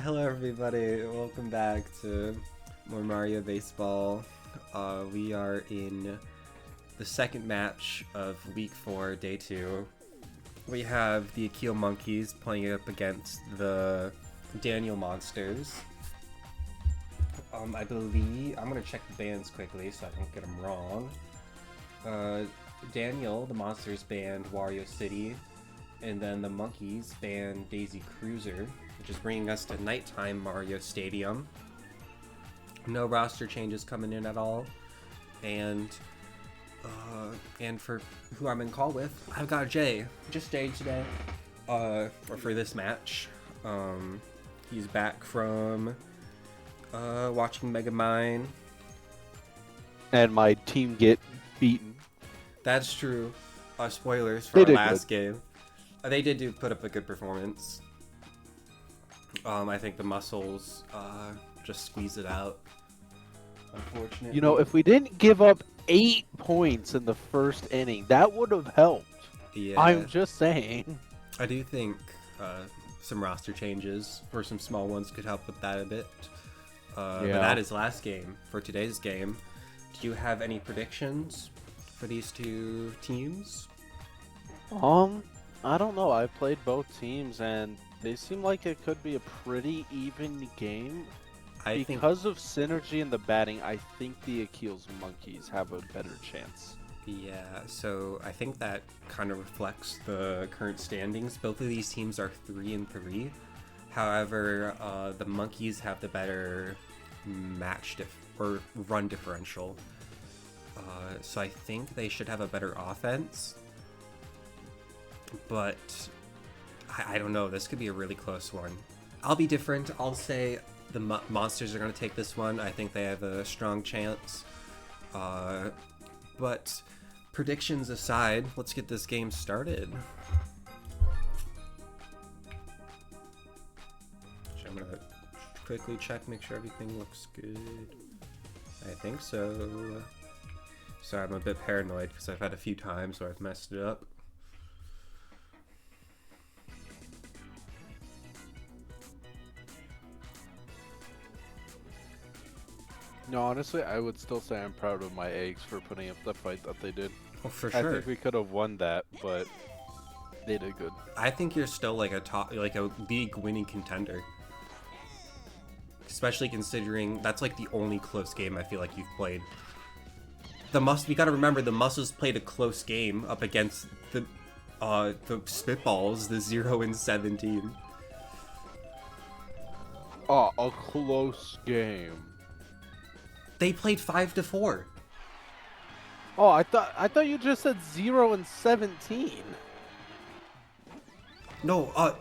Hello everybody, welcome back to more Mario Baseball. We are in the second match of Week 4, Day 2. We have the Akeil Monkeys playing up against the Daniel Monsters. I believe, I'm going to check the bands quickly so I don't get them wrong. Daniel, the Monsters banned Wario City, and then the Monkeys banned Daisy Cruiser, which is bringing us to nighttime Mario Stadium. No roster changes coming in at all, and for who I'm in call with, I've got Jay, just Jay today, or for this match. He's back from watching Megamind. And my team get beaten. That's true. Spoilers for our last good. game. They did put up a good performance. I think the muscles just squeeze it out, unfortunately. You know, if we didn't give up 8 points in the first inning, that would have helped. Yeah. I'm just saying. I do think some roster changes, or some small ones, could help with that a bit. But that is last game. For today's game, do you have any predictions for these two teams? I don't know. I played both teams, and they seem like it could be a pretty even game. Because of synergy in the batting, I think the Akeil's Monkeys have a better chance. Yeah, so I think that kind of reflects the current standings. Both of these teams are 3-3. However, the Monkeys have the better or run differential. So I think they should have a better offense. But I don't know. This could be a really close one. I'll be different. I'll say the Monsters are going to take this one. I think they have a strong chance. But predictions aside, let's get this game started. I'm going to quickly check, make sure everything looks good. I think so. Sorry, I'm a bit paranoid because I've had a few times where I've messed it up. No, honestly, I would still say I'm proud of my eggs for putting up the fight that they did. Oh, for sure. I think we could have won that, but they did good. I think you're still like a league winning contender. Especially considering that's like the only close game I feel like you've played. We gotta remember the Muscles played a close game up against the Spitballs, the 0-17. Oh, a close game. They played 5-4. Oh, I thought you just said 0-17. No,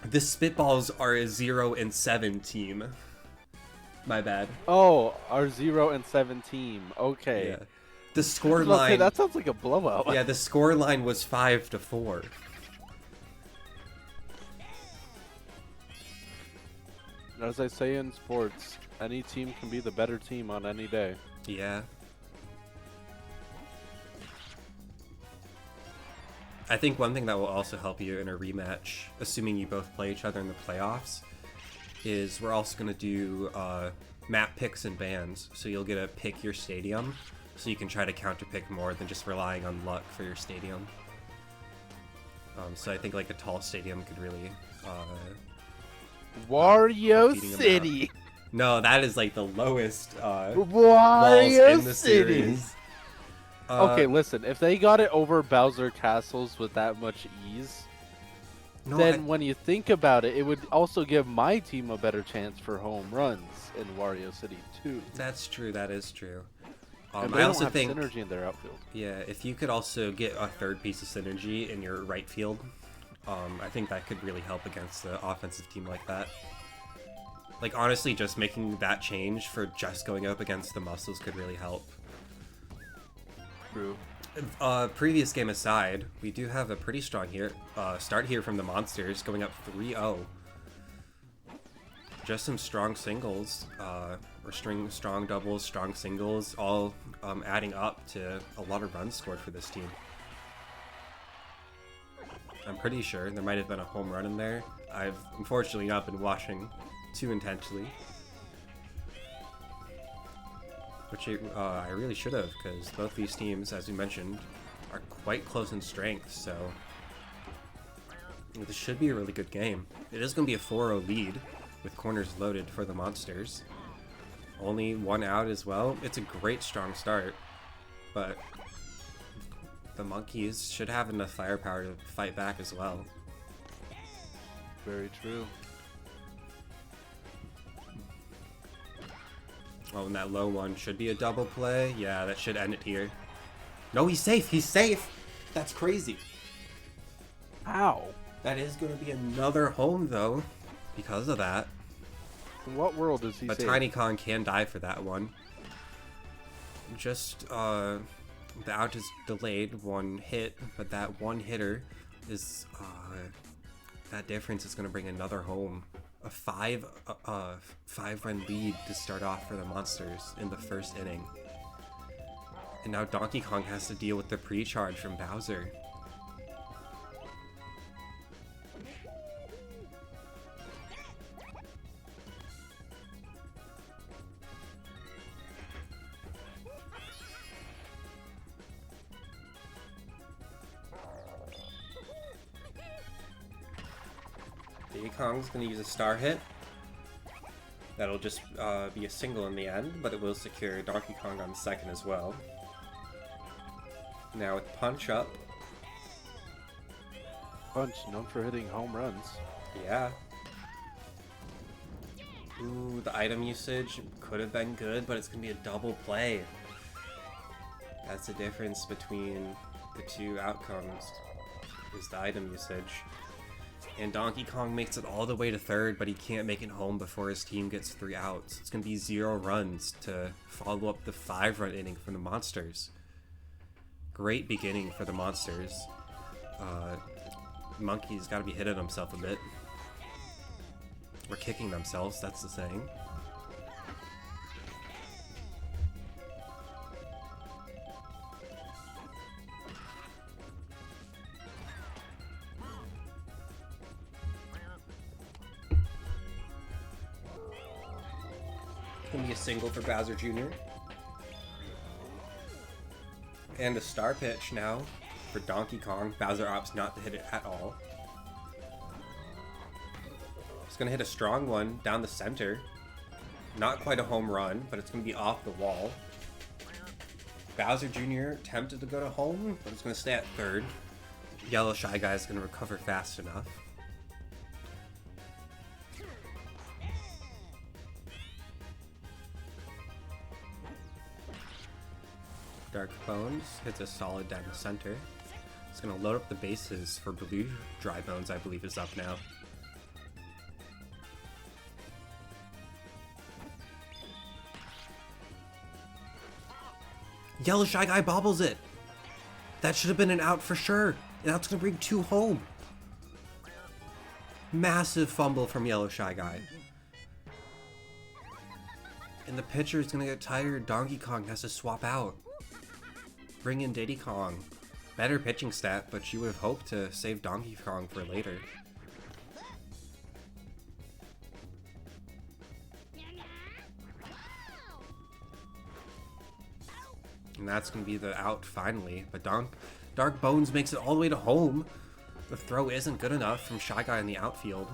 the Spitballs are a 0-7 team. My bad. Oh, our 0-7 team. Okay. Yeah. The score line. Okay, that sounds like a blowout. Yeah, the score line was 5-4. As I say in sports, any team can be the better team on any day. Yeah. I think one thing that will also help you in a rematch, assuming you both play each other in the playoffs, is we're also going to do map picks and bans. So you'll get to pick your stadium, so you can try to counter pick more than just relying on luck for your stadium. So I think like a tall stadium could really Wario City. No, that is like the lowest Wario walls in the City. series. Okay, listen. If they got it over Bowser Castles with that much ease, then when you think about it, it would also give my team a better chance for home runs in Wario City too. That's true. That is true. I also think synergy in their outfield. Yeah, if you could also get a third piece of synergy in your right field, I think that could really help against the offensive team like that. Like, honestly, just making that change for just going up against the Muscles could really help. True. Previous game aside, we do have a pretty strong start here from the Monsters, going up 3-0. Just some strong singles, or strong doubles, strong singles, all adding up to a lot of runs scored for this team. I'm pretty sure there might have been a home run in there. I've unfortunately not been watching too intensely. Which I really should have, because both these teams, as we mentioned, are quite close in strength, so this should be a really good game. It is going to be a 4-0 lead, with corners loaded for the Monsters. Only one out as well. It's a great strong start, but the Monkeys should have enough firepower to fight back as well. Very true. Oh, and that low one should be a double play. Yeah, that should end it here. No, he's safe. He's safe. That's crazy. Ow. That is going to be another home, though, because of that. In what world is he But safe? Tiny Kong can die for that one. Just, the out is delayed one hit, but that one hitter is, that difference is going to bring another home. A five-run lead to start off for the Monsters in the first inning. And now Donkey Kong has to deal with the pre-charge from Bowser. Diddy Kong's gonna use a star hit. That'll just be a single in the end, but it will secure Donkey Kong on the second as well. Now with Punch up. Punch, known for hitting home runs. Yeah. Ooh, the item usage could have been good, but it's gonna be a double play. That's the difference between the two outcomes, is the item usage. And Donkey Kong makes it all the way to third, but he can't make it home before his team gets 3 outs. It's going to be 0 runs to follow up the 5-run inning from the Monsters. Great beginning for the Monsters. Monkey's got to be hitting himself a bit. Or kicking themselves, that's the saying. Gonna be a single for Bowser Jr. And a star pitch now for Donkey Kong. Bowser opts not to hit it at all. He's gonna hit a strong one down the center. Not quite a home run, but it's gonna be off the wall. Bowser Jr. attempted to go to home, but it's gonna stay at third. Yellow Shy Guy is gonna recover fast enough. Dark Bones hits a solid down the center. It's going to load up the bases for Blue Dry Bones, I believe, is up now. Yellow Shy Guy bobbles it! That should have been an out for sure. And that's going to bring 2 home. Massive fumble from Yellow Shy Guy. And the pitcher is going to get tired. Donkey Kong has to swap out. Bring in Diddy Kong. Better pitching stat, but you would have hoped to save Donkey Kong for later. And that's going to be the out finally. But Dark Bones makes it all the way to home. The throw isn't good enough from Shy Guy in the outfield.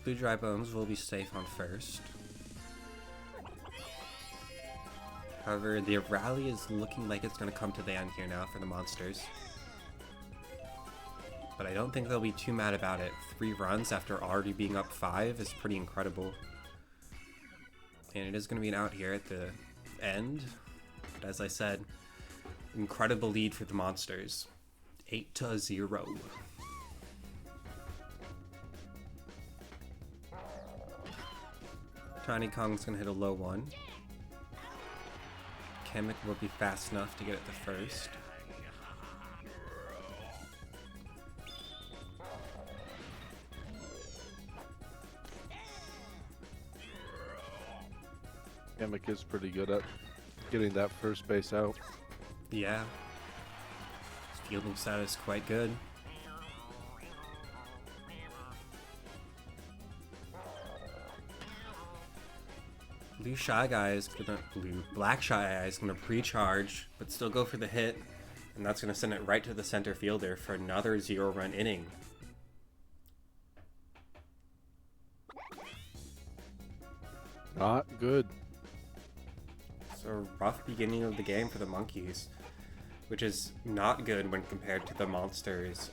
Blue Dry Bones will be safe on first. However, the rally is looking like it's going to come to the end here now for the Monsters. But I don't think they'll be too mad about it. 3 runs after already being up 5 is pretty incredible. And it is going to be an out here at the end. But as I said, incredible lead for the Monsters. 8-0. Tiny Kong's gonna hit a low one. Kamek will be fast enough to get it to first. Kamek is pretty good at getting that first base out. Yeah. His fielding stat is quite good. Black Shy Guy is gonna pre-charge, but still go for the hit, and that's gonna send it right to the center fielder for another 0-run inning. Not good. So a rough beginning of the game for the Monkeys, which is not good when compared to the Monsters'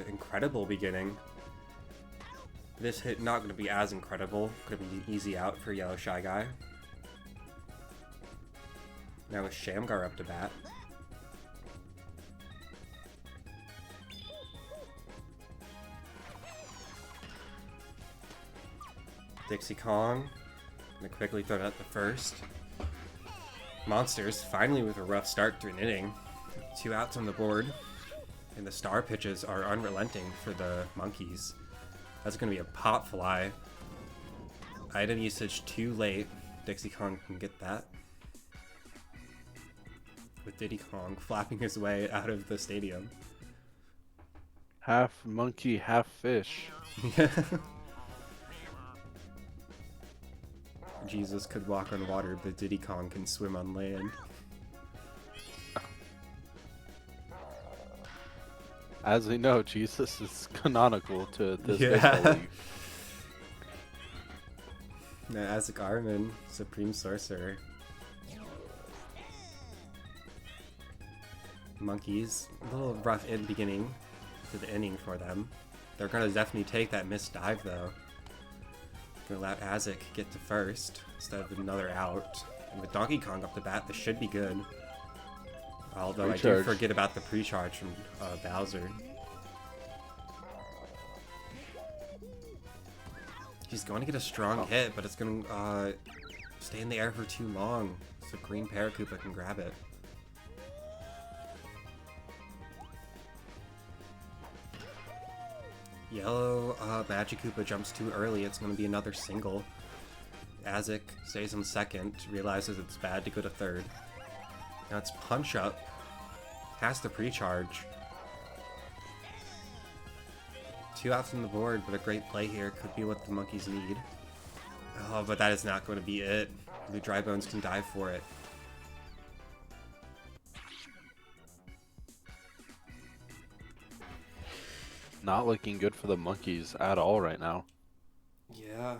incredible beginning. This hit not going to be as incredible. Could be an easy out for Yellow Shy Guy. Now with Shamgar up to bat. Dixie Kong gonna quickly throw it out the first. Monsters finally with a rough start to an inning. 2 outs on the board, and the star pitches are unrelenting for the Monkeys. That's going to be a pop fly. Item usage too late. Dixie Kong can get that. With Diddy Kong flapping his way out of the stadium. Half monkey, half fish. Jesus could walk on water, but Diddy Kong can swim on land. As we know, Jesus is canonical to this baseball league. Now, Isaac Armin, Supreme Sorcerer. Monkeys, a little rough in beginning to the inning for them. They're gonna definitely take that missed dive though. Gonna let Isaac get to first instead of another out. And with Donkey Kong up the bat, this should be good. Although I do forget about the pre-charge from Bowser. He's going to get a strong hit, but it's going to stay in the air for too long, so Green Paracupa can grab it. Yellow Magikoopa jumps too early. It's going to be another single. Isaac stays on second, realizes it's bad to go to third. Now it's Punch Up. Has to pre-charge. 2 outs on the board, but a great play here. Could be what the Monkeys need. Oh, but that is not going to be it. The Dry Bones can dive for it. Not looking good for the Monkeys at all right now. Yeah.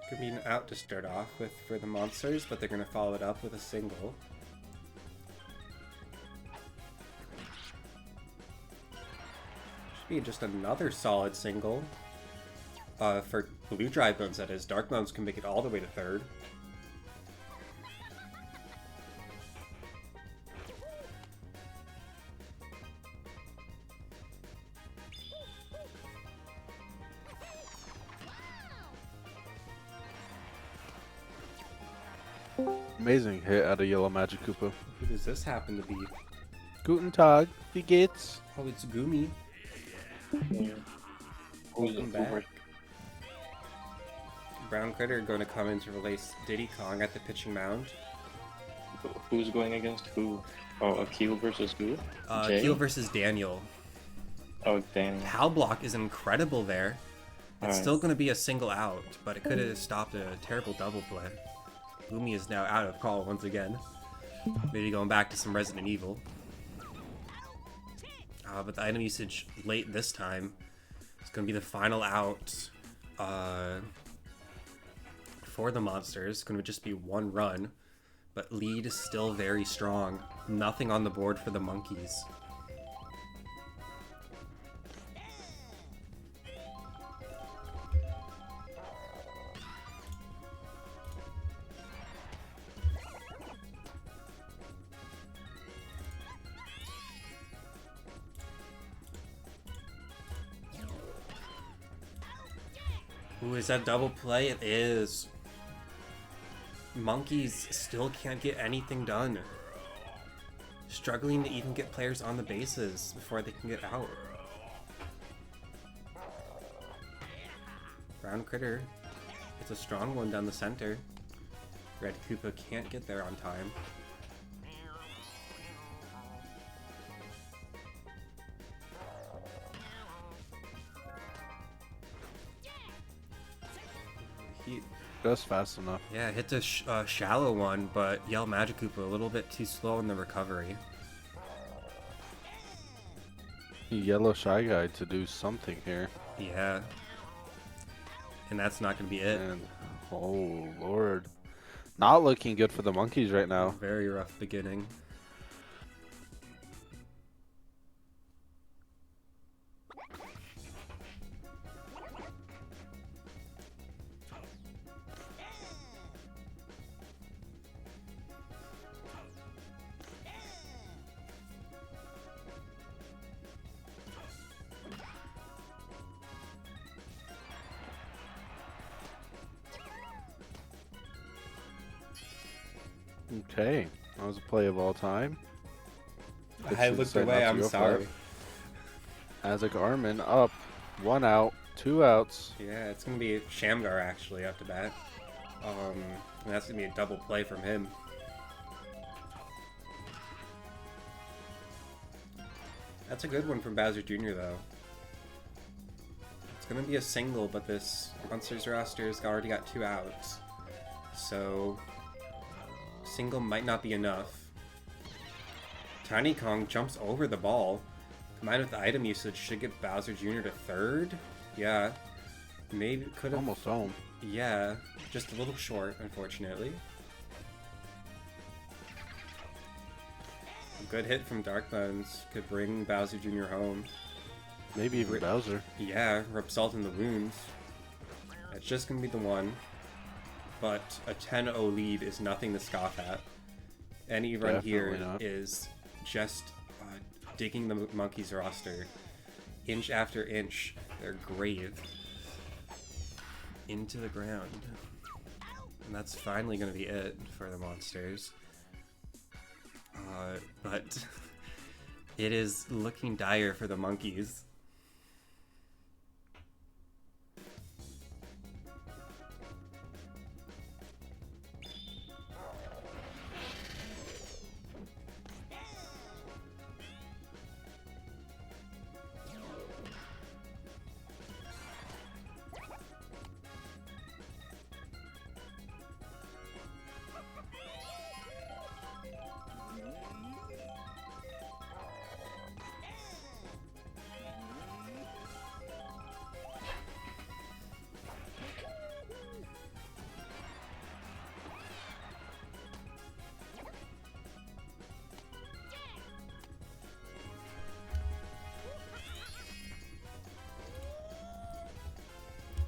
Could be an out to start off with for the Monsters, but they're going to follow it up with a single. Should be just another solid single. For Blue Dry Bones, that is. Dark Bones can make it all the way to third. Amazing hit out of Yellow Magikoopa. Who does this happen to be? Guten Tag, wie geht's? Oh, it's Gumi. Yeah. Welcome back. Brown Critter going to come in to release Diddy Kong at the pitching mound. Who's going against who? Oh, Akeil versus who? Akeil versus Daniel. Oh, Daniel. Pow block is incredible there. It's still going to be a single out, but it could have stopped a terrible double play. Gumi is now out of call once again. Maybe going back to some Resident Evil. But the item usage late this time is going to be the final out for for the monsters. Going to just be one run, but lead is still very strong. Nothing on the board for the monkeys. Ooh, is that double play? It is. Monkeys still can't get anything done. Struggling to even get players on the bases before they can get out. Brown Critter. It's a strong one down the center. Red Koopa can't get there on time. Just fast enough. Yeah, hit the shallow one, but Yell Magic Koopa a little bit too slow in the recovery. Yellow Shy Guy to do something here. Yeah. And that's not going to be it. And, oh, Lord. Not looking good for the monkeys right now. Very rough beginning. Okay, that was a play of all time. I looked away, I'm sorry. Azek Armin up, 1 out, 2 outs. Yeah, it's going to be Shamgar actually after that. And that's going to be a double play from him. That's a good one from Bowser Jr. though. It's going to be a single, but this Monsters roster's already got 2 outs. So single might not be enough. Tiny Kong jumps over the ball. Combined with the item usage, should get Bowser Jr. to third. Yeah. Maybe could have. Almost home. Yeah. Just a little short, unfortunately. A good hit from Dark Bones could bring Bowser Jr. home. Maybe even Bowser. Yeah, rub salt in the wounds. It's just going to be the one. But a 10-0 lead is nothing to scoff at. Any run Definitely here not. is just digging the monkeys roster inch after inch, their grave into the ground. And that's finally going to be it for the monsters. But it is looking dire for the monkeys.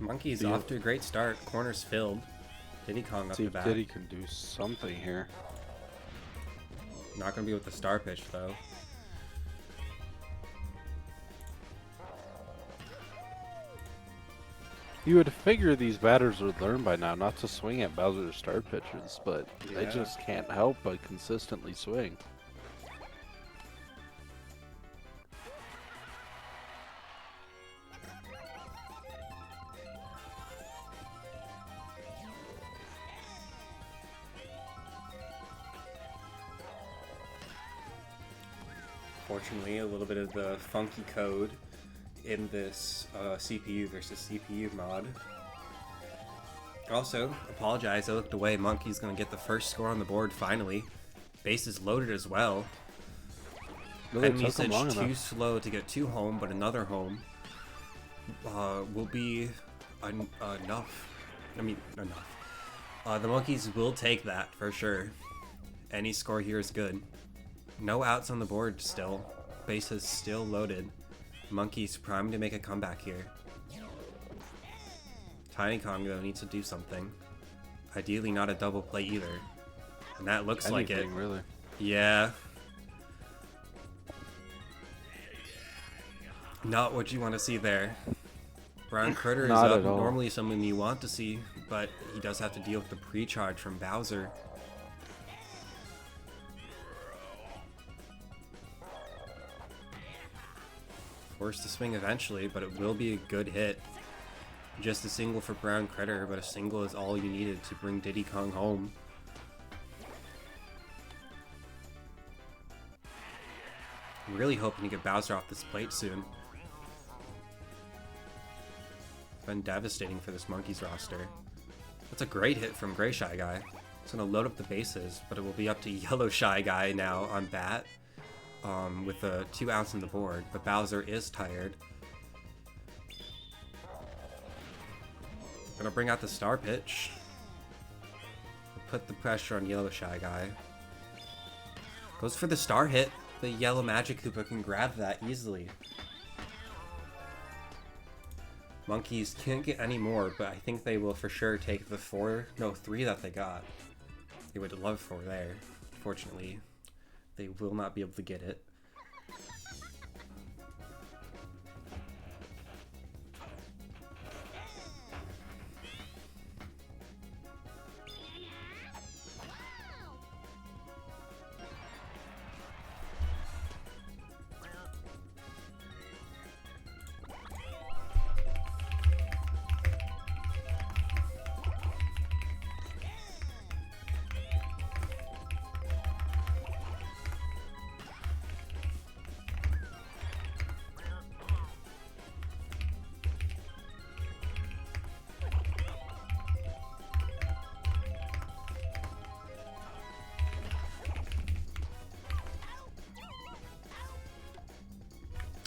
Monkeys Yeah. off to a great start. Corners filled. Diddy Kong up See the if bat. Diddy can do something here. Not gonna be with the star pitch though. You would figure these batters would learn by now not to swing at Bowser's star pitches, but they Yeah. just can't help but consistently swing. Fortunately, a little bit of the funky code in this CPU versus CPU mod. Also, apologize, I looked away. Monkey's gonna get the first score on the board finally. Bases loaded as well. Really Item took 'em usage long too enough. slow to get 2 home, but another home will be enough. I mean, enough. The monkeys will take that for sure. Any score here is good. No outs on the board still. Base is still loaded. Monkeys primed to make a comeback here. Tiny Kong though needs to do something. Ideally not a double play either. And that looks like it. Really. Yeah. Not what you want to see there. Brown Critter is up, normally something you want to see, but he does have to deal with the pre-charge from Bowser. Forced to swing eventually, but it will be a good hit. Just a single for Brown Critter, but a single is all you needed to bring Diddy Kong home. I'm really hoping to get Bowser off this plate soon. It's been devastating for this Monkeys roster. That's a great hit from Gray Shy Guy. It's going to load up the bases, but it will be up to Yellow Shy Guy now on bat with 2 outs on the board, but Bowser is tired. Gonna bring out the star pitch. Put the pressure on Yellow Shy Guy. Goes for the star hit. The yellow Magic Koopa can grab that easily. Monkeys can't get any more, but I think they will for sure take the 3 that they got. They would love 4 there. Fortunately, they will not be able to get it.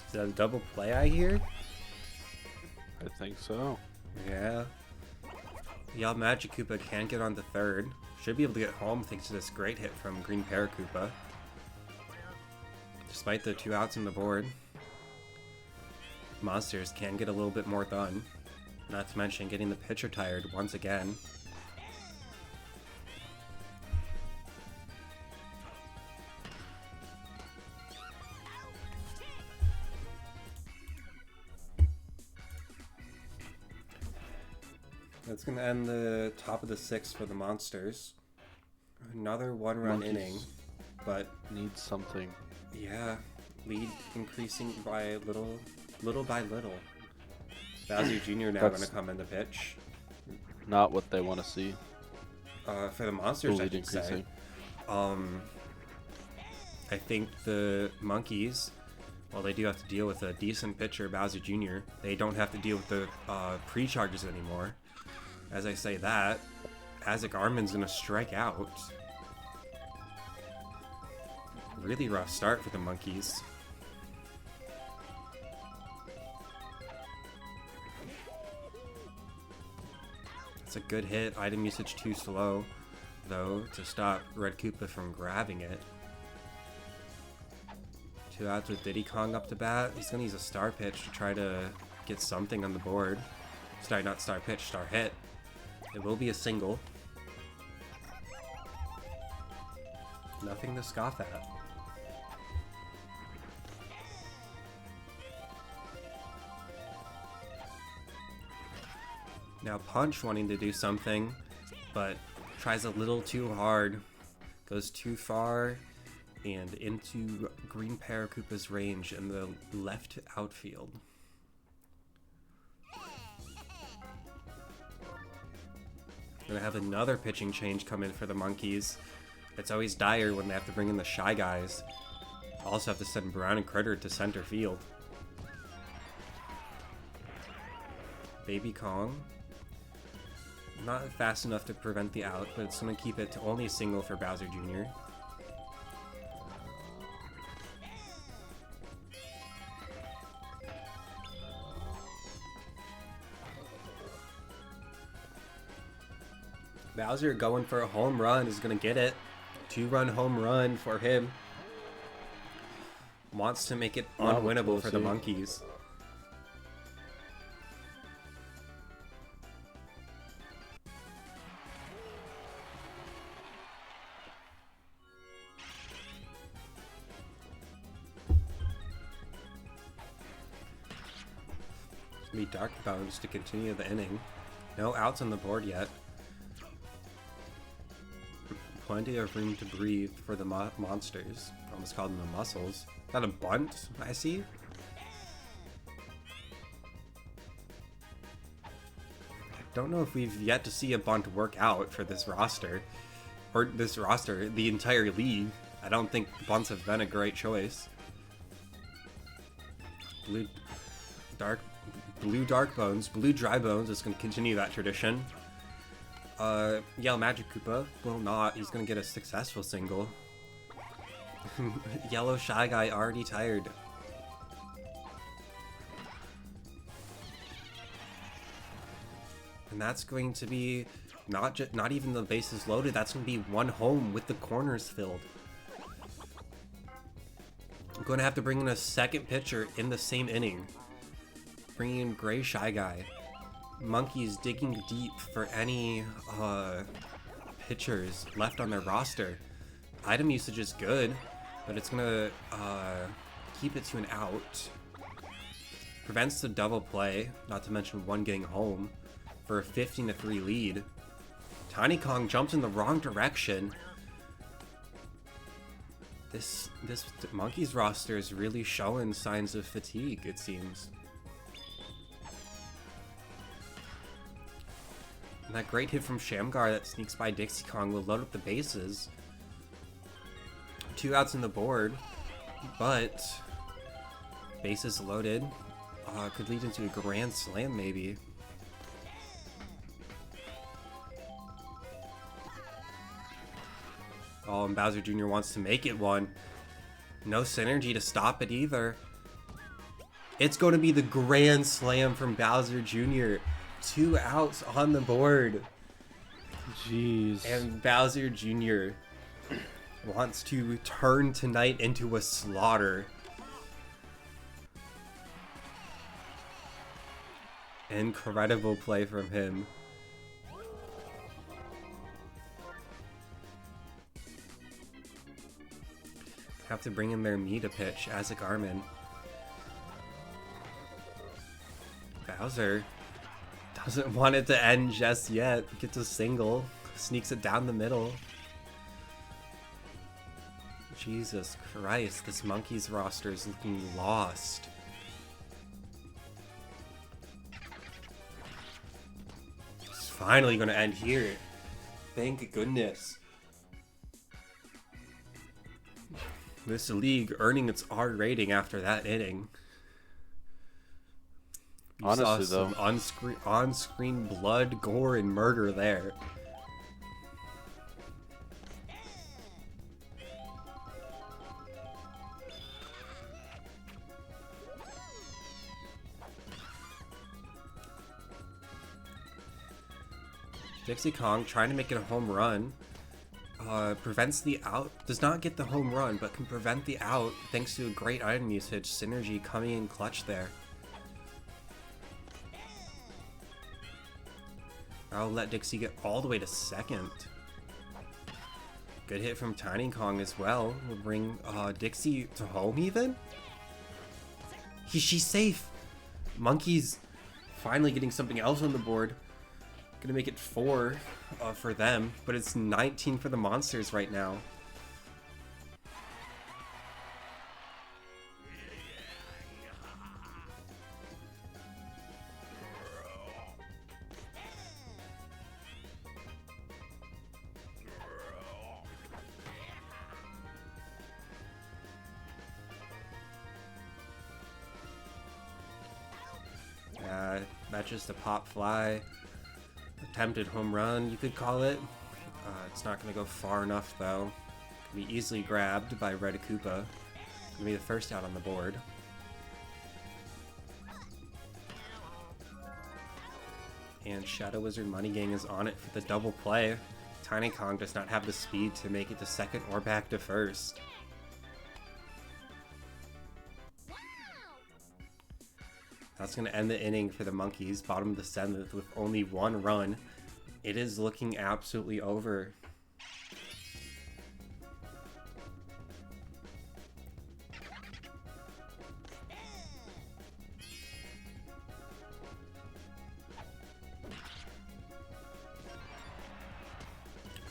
Is that a double play I hear? I think so. Yeah. Yellow Magic Koopa can get on the 3rd. Should be able to get home thanks to this great hit from Green Paracoopa. Despite the 2 outs on the board, Monsters can get a little bit more done. Not to mention getting the pitcher tired once again. That's going to end the top of the 6th for the Monsters. Another 1-run inning, but needs something. Yeah, lead increasing by little by little. Bowser Jr. now going to come in the pitch. Not what they want to see. For the Monsters, I should say. I think the Monkeys, while they do have to deal with a decent pitcher, Bowser Jr., they don't have to deal with the pre-charges anymore. As I say that, Isaac Armin's going to strike out. Really rough start for the Monkeys. It's a good hit. Item usage too slow, though, to stop Red Koopa from grabbing it. 2 outs with Diddy Kong up to bat. He's going to use a star pitch to try to get something on the board. Sorry, not star pitch, star hit. It will be a single. Nothing to scoff at. Now Punch wanting to do something, but tries a little too hard. Goes too far and into Green Paracoopa's range in the left outfield. Gonna have another pitching change come in for the Monkeys. It's always dire when they have to bring in the Shy Guys. Also have to send Brown and Critter to center field. Baby Kong. Not fast enough to prevent the out, but it's gonna keep it to only a single for Bowser Jr. Bowser going for a home run is going to get it. 2-run home run for him. Wants to make it unwinnable for the monkeys. It's going to be Dark Bones to continue the inning. No outs on the board yet. Plenty of room to breathe for the monsters. Almost called them the muscles. Is that a bunt I see? I don't know if we've yet to see a bunt work out for this roster. Or this roster, the entire league. I don't think bunts have been a great choice. Blue Dark Bones. Blue Dry Bones is going to continue that tradition. Yellow Magic Koopa will not. He's gonna get a successful single. Yellow Shy Guy already tired. And that's going to be not even the bases loaded. That's gonna be one home with the corners filled. I'm going to have to bring in a second pitcher in the same inning. Bringing in Gray Shy Guy. Monkeys digging deep for any pitchers left on their roster. Item usage is good, but it's gonna keep it to an out. Prevents the double play, not to mention one getting home for a 15-3 lead. Tiny Kong jumps in the wrong direction. This Monkeys roster is really showing signs of fatigue, it seems. And that great hit from Shamgar that sneaks by Dixie Kong will load up the bases. 2 outs on the board, but bases loaded could lead into a grand slam maybe. Oh, and Bowser Jr. wants to make it one. No synergy to stop it either. It's going to be the grand slam from Bowser Jr. 2 outs on the board. Jeez. And Bowser Jr. wants to turn tonight into a slaughter. Incredible play from him. Have to bring in their me to pitch, Isaac Armin. Bowser doesn't want it to end just yet. Gets a single, sneaks it down the middle. Jesus Christ, this Monkeys roster is looking lost. It's finally gonna end here. Thank goodness. This league earning its R rating after that inning. You Honestly, saw some on-screen blood, gore, and murder there. Dixie Kong trying to make it a home run. Prevents the out. Does not get the home run, but can prevent the out thanks to a great item usage. Synergy coming in clutch there. I'll let Dixie get all the way to second. Good hit from Tiny Kong as well. We'll bring Dixie to home even. She's safe. Monkeys finally getting something else on the board. Gonna make it 4 for them, but it's 19 for the monsters right now. That's just a pop fly. Attempted home run, you could call it. It's not going to go far enough, though. Can be easily grabbed by Red Koopa. Going to be the first out on the board. And Shadow Wizard Money Gang is on it for the double play. Tiny Kong does not have the speed to make it to second or back to first. That's going to end the inning for the Monkeys, bottom of the 7th with only 1 run. It is looking absolutely over.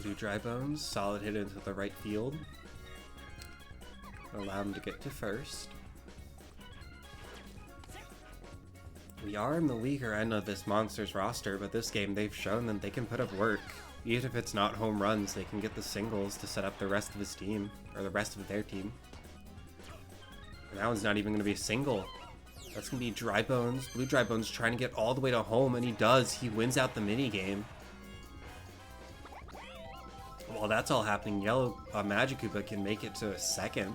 Blue Dry Bones, solid hit into the right field. Allow him to get to first. We are in the weaker end of this Monsters roster, but this game they've shown that they can put up work. Even if it's not home runs, they can get the singles to set up the rest of his team, or the rest of their team. And that one's not even going to be a single. That's going to be Dry Bones. Blue Dry Bones trying to get all the way to home, and he does. He wins out the minigame. While that's all happening, Yellow Magic Koopa can make it to a second.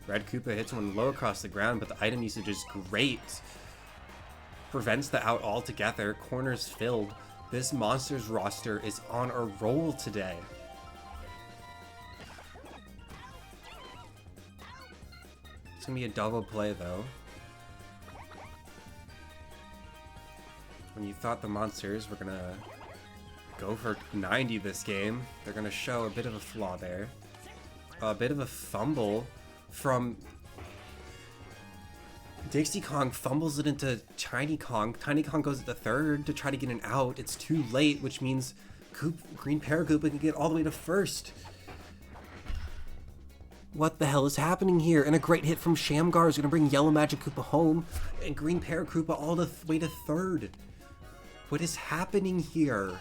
Red Koopa hits one low across the ground, but the item usage is great. Prevents the out altogether. Corners filled. This Monsters roster is on a roll today. It's going to be a double play, though. When you thought the Monsters were going to go for 90 this game, they're going to show a bit of a flaw there. A bit of a fumble from Dixie Kong, fumbles it into Tiny Kong. Tiny Kong goes to third to try to get an out. It's too late, which means Green Paracoopa can get all the way to first. What the hell is happening here? And a great hit from Shamgar is going to bring Yellow Magic Koopa home, and Green Paracoopa all the way to third. What is happening here?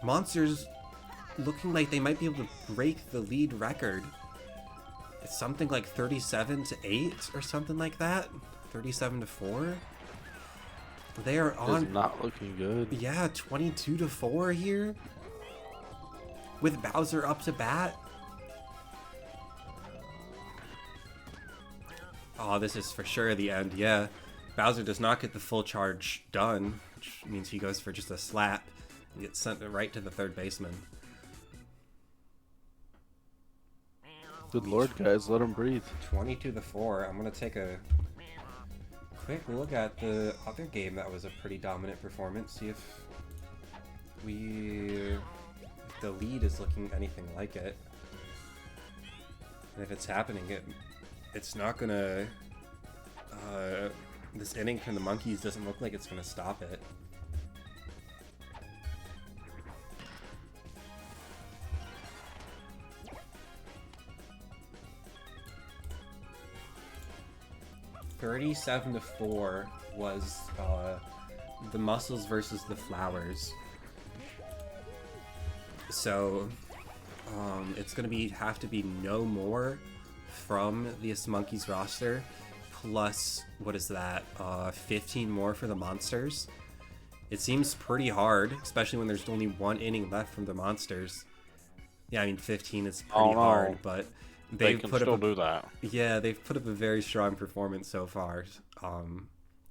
Monsters looking like they might be able to break the lead record. It's something like 37-8 or something like that. 37-4. They are on. It's not looking good. Yeah, 22-4 here. With Bowser up to bat. Oh, this is for sure the end. Yeah, Bowser does not get the full charge done, which means he goes for just a slap and gets sent right to the third baseman. Good lord, guys, let him breathe. 22-4. I'm gonna take a quick look at the other game that was a pretty dominant performance. See if the lead is looking anything like it. And if it's happening, it's not gonna. This inning from the Monkeys doesn't look like it's gonna stop it. (37-4) was the Muscles versus the Flowers. So it's gonna have to be no more from this Monkeys roster, plus what is that? 15 more for the Monsters. It seems pretty hard, especially when there's only 1 inning left from the Monsters. Yeah, I mean 15 is pretty hard, but they can still do that. Yeah, they've put up a very strong performance so far.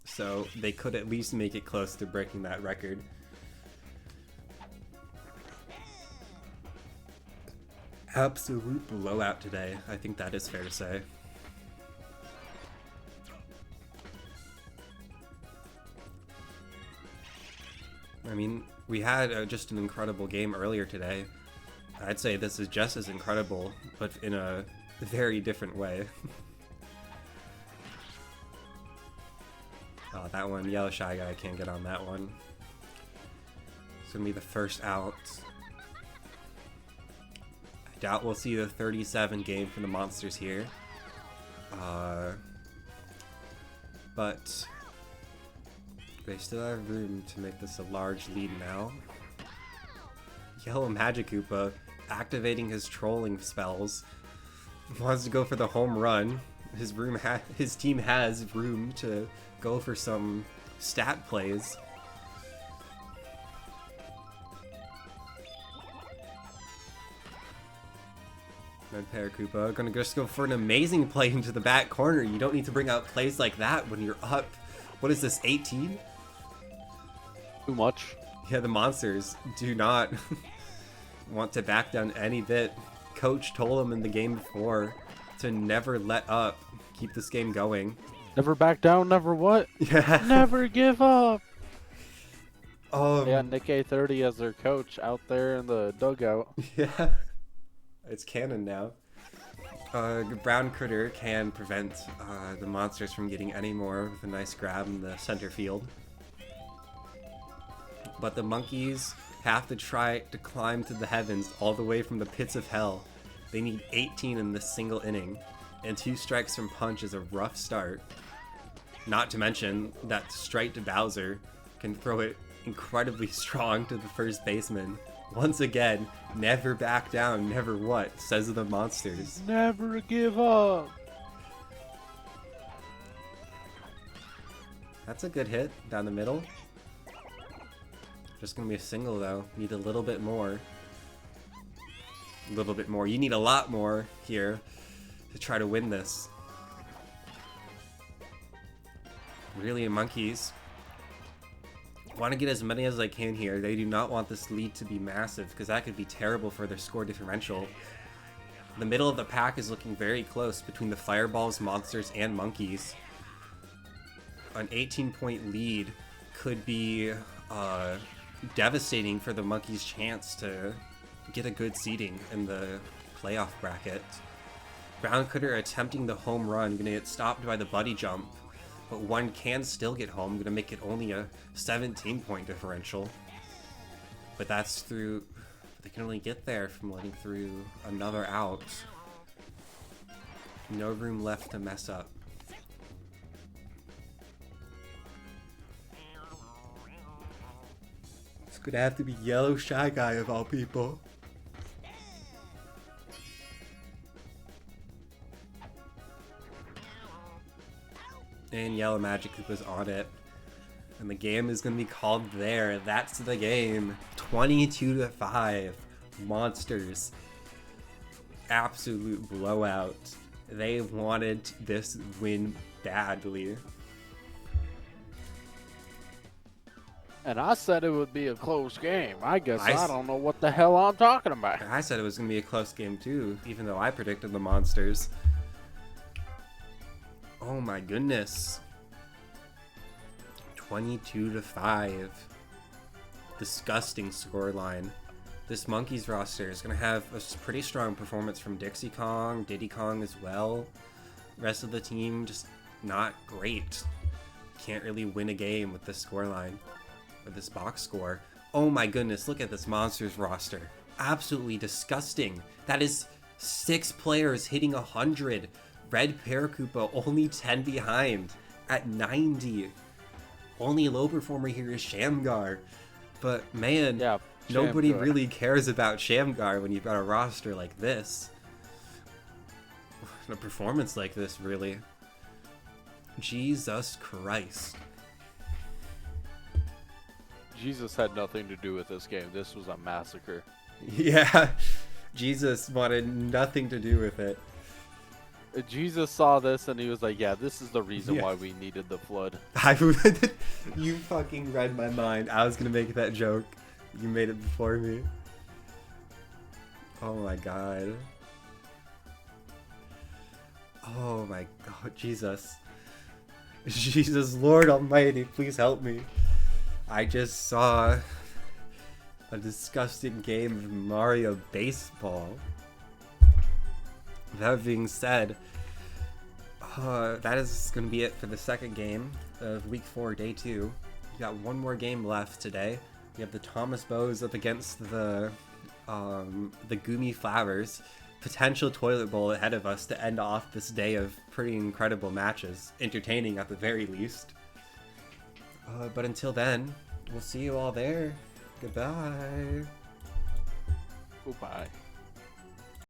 So they could at least make it close to breaking that record. Absolute blowout today. I think that is fair to say. I mean, we had just an incredible game earlier today. I'd say this is just as incredible, but in a very different way. Oh, that one, Yellow Shy Guy can't get on that one. It's gonna be the first out. I doubt we'll see the 37 game for the Monsters here. But they still have room to make this a large lead now. Yellow Magic Koopa activating his trolling spells. Wants to go for the home run. His team has room to go for some stat plays. Red Paracoopa gonna just go for an amazing play into the back corner. You don't need to bring out plays like that when you're up What is this, 18? Too much. Yeah, the monsters do not want to back down any bit. Coach told them in the game before to never let up. Keep this game going. Never back down, never what? Yeah. Never give up. Yeah, Nick A30 as their coach out there in the dugout. Yeah. It's canon now. Brown Critter can prevent the monsters from getting any more with a nice grab in the center field. But the monkeys have to try to climb to the heavens all the way from the pits of hell. They need 18 in this single inning, and 2 strikes from Punch is a rough start. Not to mention that strike to Bowser can throw it incredibly strong to the first baseman. Once again, never back down, never what, says the monsters. Never give up. That's a good hit down the middle. Just gonna be a single though. Need a little bit more. A little bit more. You need a lot more here to try to win this. Really, monkeys want to get as many as I can here. They do not want this lead to be massive because that could be terrible for their score differential. The middle of the pack is looking very close between the Fireballs, Monsters, and Monkeys. An 18-point lead could be devastating for the Monkeys' chance to get a good seeding in the playoff bracket. Brown Critter attempting the home run, gonna get stopped by the buddy jump, but one can still get home, gonna make it only a 17-point differential. But that's through, they can only get there from letting through another out. No room left to mess up. It's gonna have to be Yellow Shy Guy of all people. And Yellow Magic was on it. And the game is going to be called there. That's the game. 22-5. Monsters. Absolute blowout. They wanted this win badly. And I said it would be a close game. I guess I don't know what the hell I'm talking about. I said it was going to be a close game too, even though I predicted the monsters. Oh my goodness. 22-5. Disgusting scoreline. This Monkeys roster is going to have a pretty strong performance from Dixie Kong, Diddy Kong as well. Rest of the team just not great. Can't really win a game with this scoreline, with this box score. Oh my goodness, look at this Monsters roster. Absolutely disgusting. That is 6 players hitting 100. Red Paracupa only 10 behind at 90. Only low performer here is Shamgar. But man, yeah, nobody really cares about Shamgar when you've got a roster like this. A performance like this, really. Jesus Christ. Jesus had nothing to do with this game. This was a massacre. Yeah, Jesus wanted nothing to do with it. Jesus saw this and he was like, yeah, this is the reason why we needed the flood. You fucking read my mind. I was going to make that joke. You made it before me. Oh my god. Oh my god, Jesus. Jesus, Lord Almighty, please help me. I just saw a disgusting game of Mario Baseball. That being said, that is going to be it for the second game of Week 4, Day 2. We got one more game left today. We have the Thomas Bows up against the Gumi Flowers. Potential toilet bowl ahead of us to end off this day of pretty incredible matches. Entertaining at the very least. But until then, we'll see you all there. Goodbye. Goodbye.